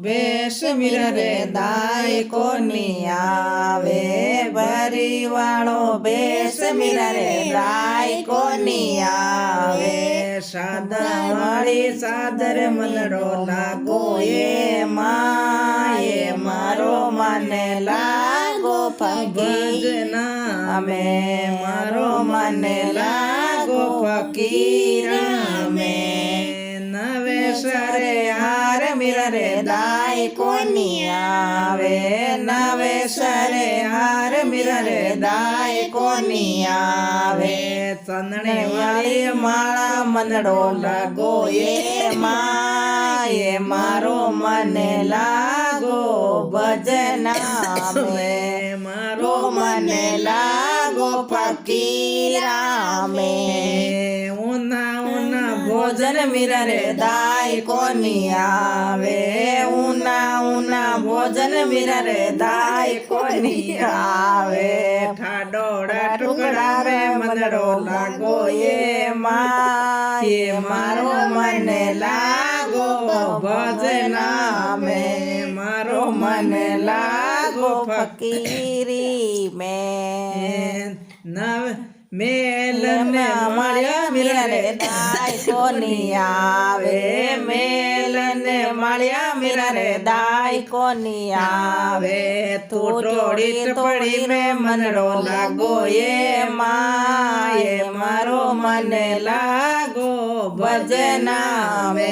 વેશ મીરા રે દાય કોની આવે ભરી વાળો વેશ મીરા રે દાય કોની આવે સાદર વાળી સાદર મનડો લાગો એ મારો મને લાગો ભજના અમે મારો મને લાગો ફકીર અમે નવેસરે હાર મીરા રે દાય કોની આવે નવેસરે હાર મીરા રે દાય કોની આવે ચંદણે વાળી માળા મનડો લાગો એ મારો મને લાગો ભજના મે મારો મને લાગો ફકીરા મે ભોજન મીરા રે દાય કોની આવે ઉના ભોજન મીરા રે દાય કોની આવે ઠાડોડા ટુકડા રે મનડો લાગો એ મારો મને લાગો ભજના મે મારો મને લાગો ફકીરી મે મેલને મળ્યા મીરા રે દાય કોની આવે મેલને મળ્યા મીરા રે દાય કોની આવે થોડી પડી મે મનડો લાગો એ મારો મને લાગો ભજના મે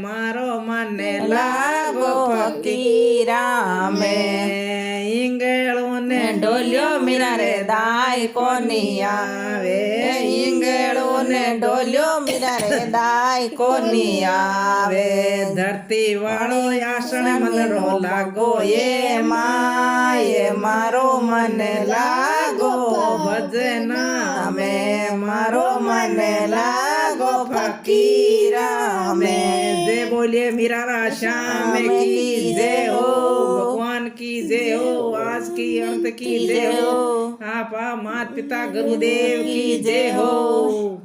મારો મને લાગો ફકીરા મે ઈંગળો ને ઢોલ્યો મીરા રે દાય કોની આવે ઈંગળો ને ઢોલ્યો મીરા રે દાય કોની આવે ધરતી વાળો આસણ મનડો લાગો એ મારો મને લાગો ભજના મે મારો મને લાગો ફકીરા મે જે બોલીએ मीरा श्याम की जय हो भगवान की जय हो आज की अंत की जय हो आपा माता पिता गुरुदेव की जय हो।